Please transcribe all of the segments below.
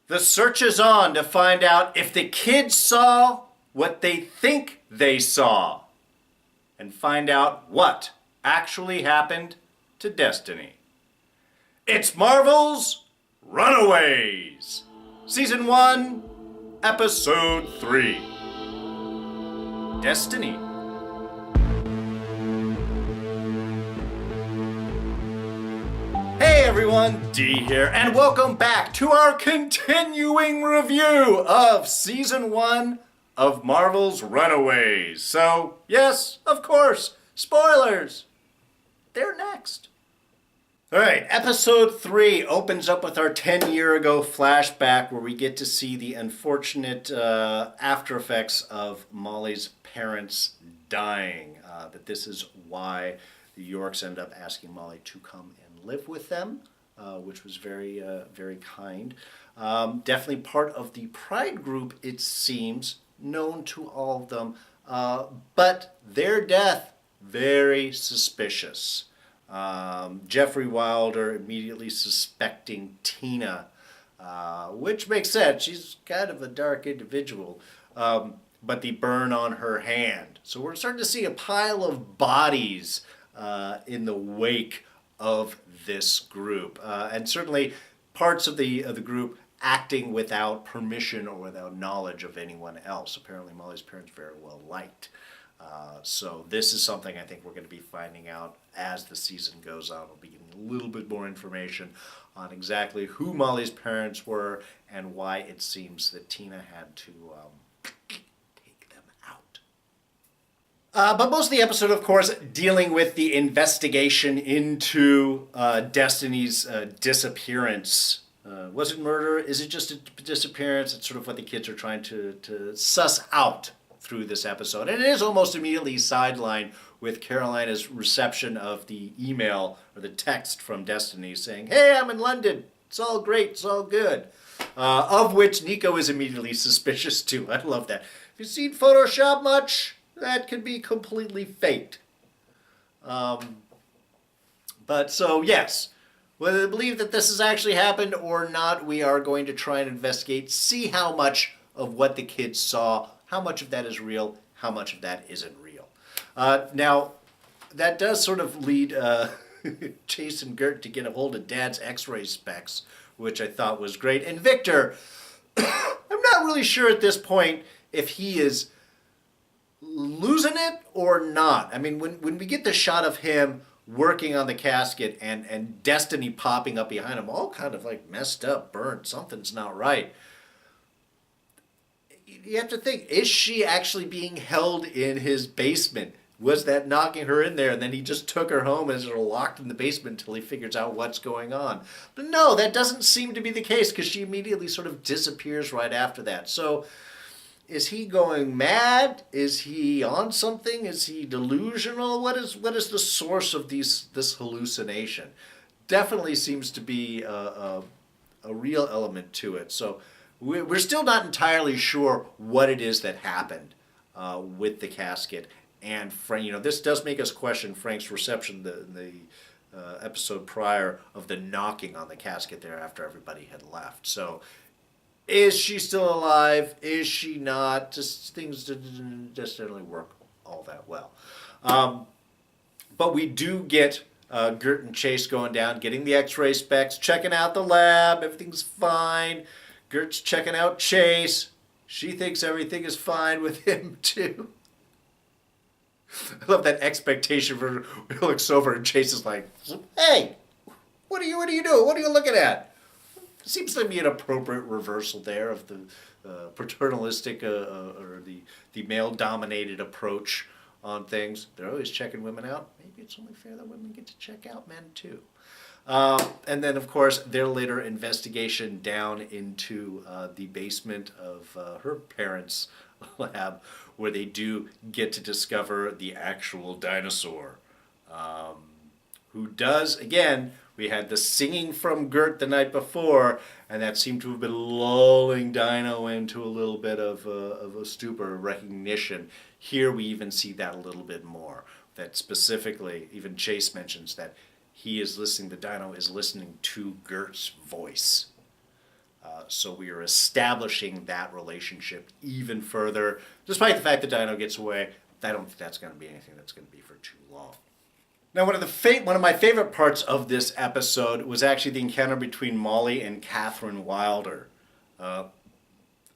The search is on to find out if the kids saw what they think they saw and find out what actually happened to Destiny. It's Marvel's Runaways, Season 1, Episode 3. Destiny. Hey everyone, D here, and welcome back to our continuing review of Season 1 of Marvel's Runaways. So, yes, of course, spoilers. They're next. Alright, Episode 3 opens up with our 10-year-ago flashback where we get to see the unfortunate after effects of Molly's parents dying. That this is why the Yorks end up asking Molly to come and live with them, which was very, very kind. Definitely part of the Pride group, it seems, known to all of them, but their death, very suspicious. Jeffrey Wilder immediately suspecting Tina, which makes sense. She's kind of a dark individual, but the burn on her hand. So we're starting to see a pile of bodies in the wake of this group, and certainly parts of the group acting without permission or without knowledge of anyone else. Apparently Molly's parents very well liked. So this is something I think we're going to be finding out as the season goes on. We'll be getting a little bit more information on exactly who Molly's parents were and why it seems that Tina had to take them out. But most of the episode, of course, dealing with the investigation into Destiny's disappearance. Was it murder? Is it just a disappearance? It's sort of what the kids are trying to suss out through this episode. And it is almost immediately sidelined with Carolina's reception of the email or the text from Destiny saying, "Hey, I'm in London. It's all great. It's all good." Of which Nico is immediately suspicious too. I love that. Have you seen Photoshop much? That could be completely faked. But so, yes. Whether they believe that this has actually happened or not, we are going to try and investigate, see how much of what the kids saw, how much of that is real, how much of that isn't real. Now, that does sort of lead Chase and Gert to get a hold of Dad's x-ray specs, which I thought was great. And Victor, I'm not really sure at this point if he is losing it or not. I mean, when we get the shot of him working on the casket and Destiny popping up behind him, all kind of like messed up, burnt, something's not right. You have to think, is she actually being held in his basement? Was that knocking her in there and then he just took her home and is locked in the basement until he figures out what's going on? But no, that doesn't seem to be the case because she immediately sort of disappears right after that. So is he going mad? Is he on something? Is he delusional? What is the source of this hallucination? Definitely seems to be a real element to it. So we're still not entirely sure what it is that happened with the casket. And Frank, this does make us question Frank's reception the episode prior of the knocking on the casket there after everybody had left. So is she still alive? Is she not? Just things didn't necessarily work all that well. But we do get Gert and Chase going down, getting the x-ray specs, checking out the lab. Everything's fine. Gert's checking out Chase. She thinks everything is fine with him, too. I love that expectation for he looks over and Chase is like, "Hey, what are you doing? What are you looking at?" Seems to be an appropriate reversal there of the paternalistic or the male-dominated approach on things. They're always checking women out. Maybe it's only fair that women get to check out men, too. And then, of course, their later investigation down into the basement of her parents' lab, where they do get to discover the actual dinosaur. Who does, again, we had the singing from Gert the night before, and that seemed to have been lulling Dino into a little bit of a stupor, recognition. Here we even see that a little bit more. That specifically, even Chase mentions that he is listening, the Dino is listening to Gert's voice. So we are establishing that relationship even further. Despite the fact that Dino gets away, I don't think that's going to be anything that's going to be for too long. Now, one of my favorite parts of this episode was actually the encounter between Molly and Katherine Wilder.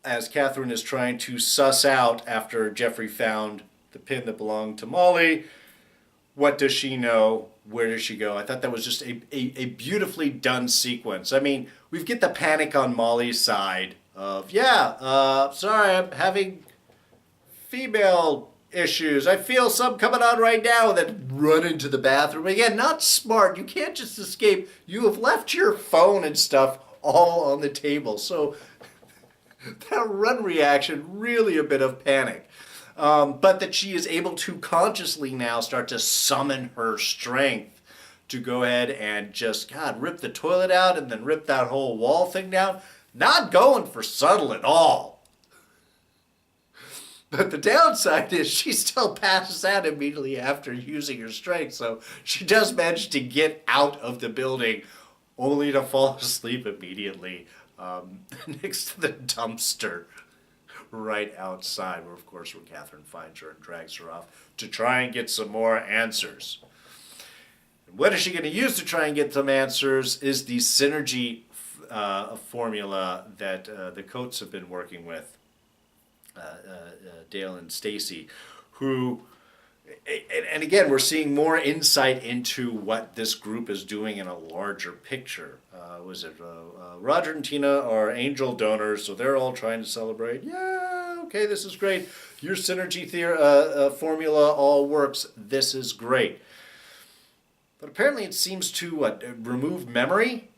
As Katherine is trying to suss out, after Jeffrey found the pin that belonged to Molly, what does she know? Where does she go? I thought that was just a beautifully done sequence. I mean, we get the panic on Molly's side of, sorry, I'm having female issues. I feel some coming on right now. Then run into the bathroom. Again, not smart. You can't just escape. You have left your phone and stuff all on the table. So that run reaction, really a bit of panic. But that she is able to consciously now start to summon her strength to go ahead and just, rip the toilet out and then rip that whole wall thing down. Not going for subtle at all. But the downside is she still passes out immediately after using her strength. So she does manage to get out of the building only to fall asleep immediately next to the dumpster right outside, where Katherine finds her and drags her off to try and get some more answers. And what is she going to use to try and get some answers is the synergy formula that the Coates have been working with, Dale and Stacy, who, and again, we're seeing more insight into what this group is doing in a larger picture. Roger and Tina are angel donors, so they're all trying to celebrate. Yeah, okay, this is great. Your synergy formula all works. This is great. But apparently it seems to remove memory.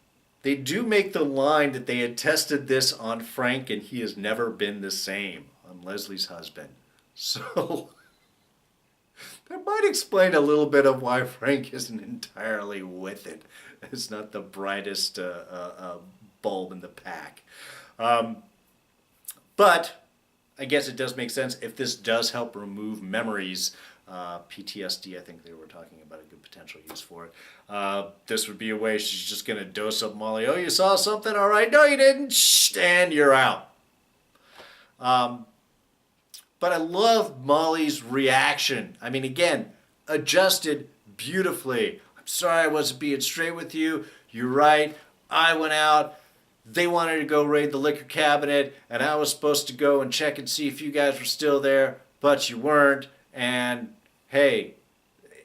They do make the line that they had tested this on Frank and he has never been the same, on Leslie's husband. So that might explain a little bit of why Frank isn't entirely with it. It's not the brightest bulb in the pack. But I guess it does make sense if this does help remove memories. PTSD, I think they were talking about a good potential use for it. This would be a way she's just going to dose up Molly. Oh, you saw something? All right. No, you didn't. Shh, and you're out. But I love Molly's reaction. I mean, again, adjusted beautifully. I'm sorry I wasn't being straight with you. You're right. I went out. They wanted to go raid the liquor cabinet, and I was supposed to go and check and see if you guys were still there, but you weren't. And hey,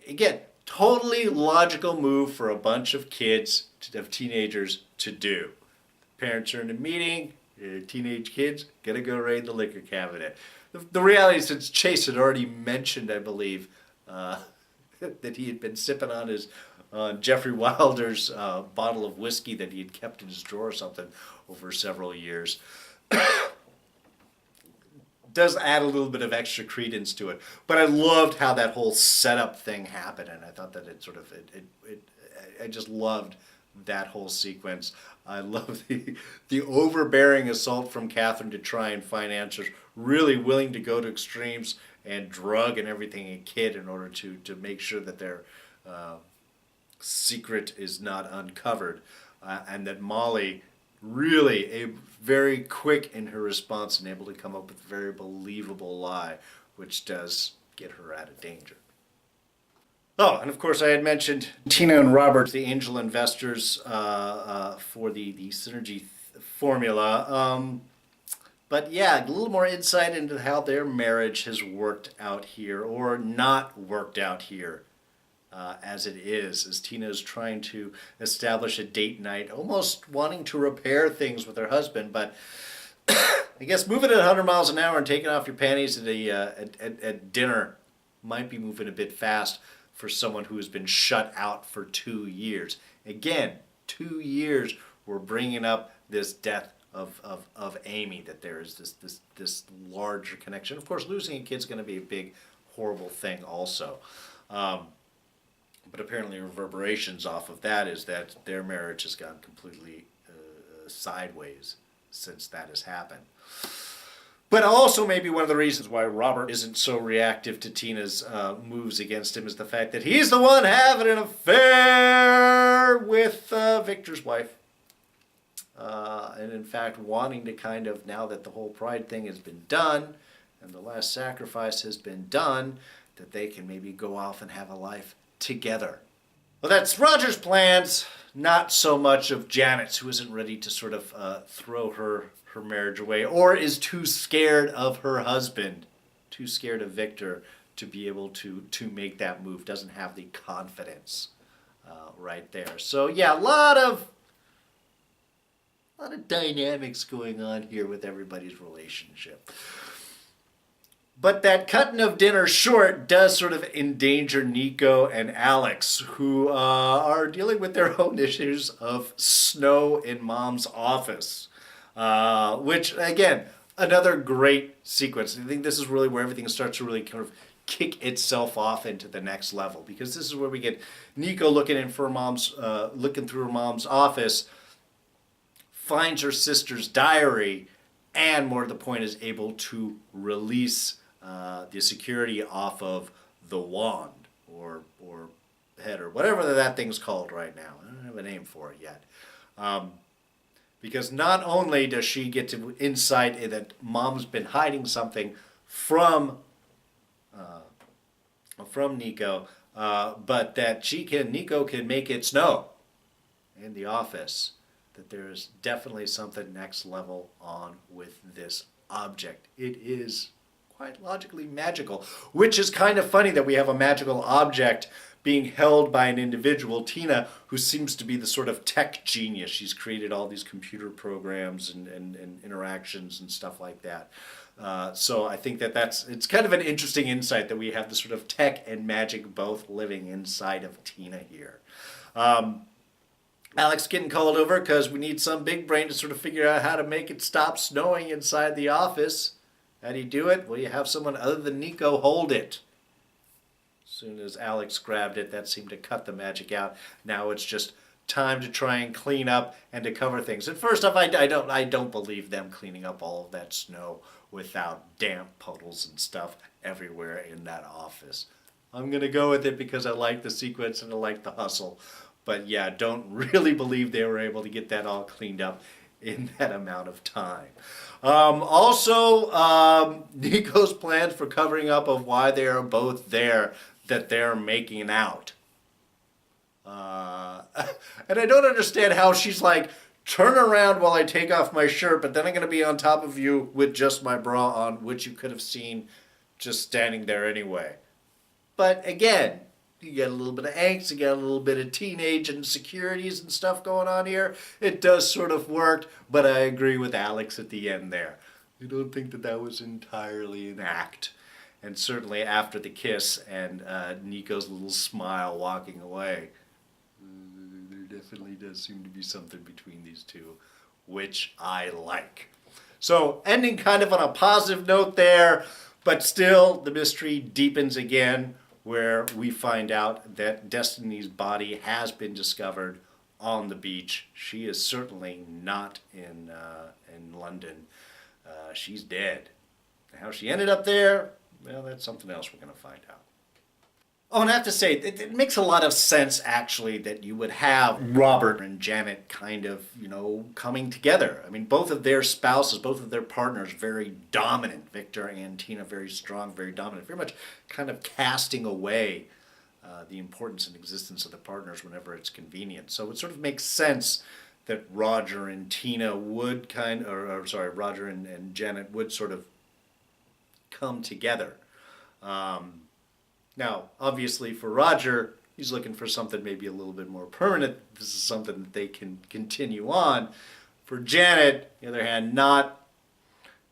again, totally logical move for a bunch of kids, of teenagers to do. Parents are in a meeting, teenage kids, gotta go raid the liquor cabinet. The reality is, since Chase had already mentioned, I believe, that he had been sipping on his Jeffrey Wilder's bottle of whiskey that he had kept in his drawer or something over several years, does add a little bit of extra credence to it. But I loved how that whole setup thing happened, and I thought that I just loved that whole sequence. I love the overbearing assault from Katherine to try and find answers, really willing to go to extremes and drug and everything a kid in order to make sure that their secret is not uncovered, and that Molly really very quick in her response and able to come up with a very believable lie, which does get her out of danger. Oh, and of course I had mentioned Tina and Robert, the angel investors for the synergy formula. But yeah, a little more insight into how their marriage has worked out here, or not worked out here, as it is, as Tina is trying to establish a date night, almost wanting to repair things with her husband, but I guess moving at 100 miles an hour and taking off your panties at dinner might be moving a bit fast for someone who has been shut out for 2 years. Again, 2 years we're bringing up this death of Amy, that there is this larger connection. Of course, losing a kid's going to be a big, horrible thing also. But apparently reverberations off of that is that their marriage has gone completely sideways since that has happened. But also maybe one of the reasons why Robert isn't so reactive to Tina's moves against him is the fact that he's the one having an affair with Victor's wife. and in fact wanting to kind of, now that the whole pride thing has been done and the last sacrifice has been done, that they can maybe go off and have a life together. Well, that's Roger's plans, not so much of Janet's, who isn't ready to sort of throw her marriage away, or is too scared of her husband, too scared of Victor to be able to make that move, doesn't have the confidence right there. So yeah, a lot of dynamics going on here with everybody's relationship. But that cutting of dinner short does sort of endanger Nico and Alex, who are dealing with their own issues of snow in Mom's office. Which, again, another great sequence. I think this is really where everything starts to really kind of kick itself off into the next level. Because this is where we get Nico looking through her mom's office, finds her sister's diary, and more to the point is able to release the security off of the wand or head or whatever that thing's called right now. I don't have a name for it yet. Because not only does she get to insight that Mom's been hiding something from Nico, but that Nico can make it snow in the office. That there's definitely something next level on with this object. It is quite logically magical, which is kind of funny that we have a magical object being held by an individual, Tina, who seems to be the sort of tech genius. She's created all these computer programs and interactions and stuff like that. So I think it's kind of an interesting insight that we have the sort of tech and magic both living inside of Tina here. Alex getting called over because we need some big brain to sort of figure out how to make it stop snowing inside the office. How do you do it? Well, you have someone other than Nico hold it. As soon as Alex grabbed it, that seemed to cut the magic out. Now it's just time to try and clean up and to cover things. And first off, I don't believe them cleaning up all of that snow without damp puddles and stuff everywhere in that office. I'm going to go with it because I like the sequence and I like the hustle. But yeah, don't really believe they were able to get that all cleaned up in that amount of time. Also, Nico's plans for covering up of why they are both there, that they're making out. And I don't understand how she's like, turn around while I take off my shirt, but then I'm going to be on top of you with just my bra on, which you could have seen just standing there anyway. But again, you get a little bit of angst, you get a little bit of teenage insecurities and stuff going on here. It does sort of work, but I agree with Alex at the end there. I don't think that was entirely an act. And certainly after the kiss and Nico's little smile walking away, there definitely does seem to be something between these two, which I like. So ending kind of on a positive note there, but still the mystery deepens again, where we find out that Destiny's body has been discovered on the beach. She is certainly not in London. She's dead. How she ended up there, well, that's something else we're going to find out. Oh, and I have to say, it makes a lot of sense, actually, that you would have Robert and Janet kind of, coming together. I mean, both of their spouses, both of their partners, very dominant. Victor and Tina, very strong, very dominant. Very much kind of casting away the importance and existence of the partners whenever it's convenient. So it sort of makes sense that Roger and Tina would Roger and Janet would sort of come together. Now, obviously for Roger, he's looking for something maybe a little bit more permanent. This is something that they can continue on. For Janet, on the other hand, not,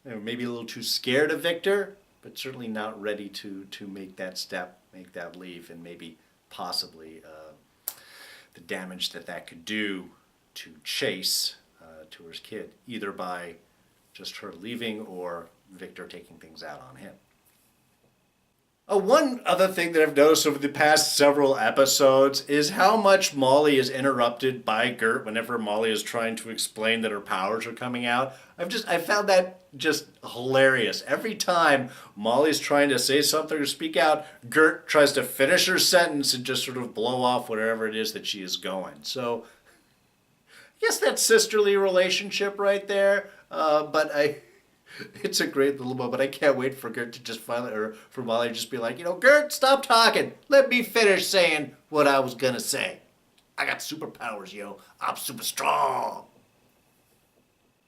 maybe a little too scared of Victor, but certainly not ready to make that step, make that leap, and maybe possibly the damage that could do to Chase, to her kid, either by just her leaving or Victor taking things out on him. One other thing that I've noticed over the past several episodes is how much Molly is interrupted by Gert whenever Molly is trying to explain that her powers are coming out. I found that just hilarious. Every time Molly's trying to say something or speak out, Gert tries to finish her sentence and just sort of blow off whatever it is that she is going. So guess that sisterly relationship right there. It's a great little moment. I can't wait for Gert to just finally, or for Molly to just be like, Gert, stop talking. Let me finish saying what I was gonna say. I got superpowers, yo. I'm super strong.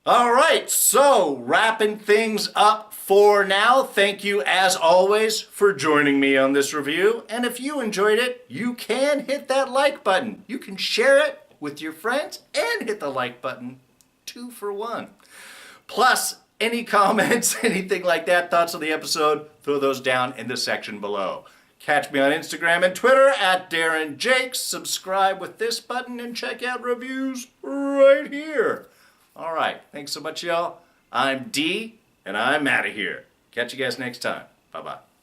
All right, so wrapping things up for now. Thank you, as always, for joining me on this review. And if you enjoyed it, you can hit that like button. You can share it with your friends and hit the like button. 2 for 1. Plus, any comments, anything like that, thoughts on the episode, throw those down in the section below. Catch me on Instagram and Twitter at Darren Jakes. Subscribe with this button and check out reviews right here. All right, thanks so much, y'all. I'm D, and I'm out of here. Catch you guys next time. Bye-bye.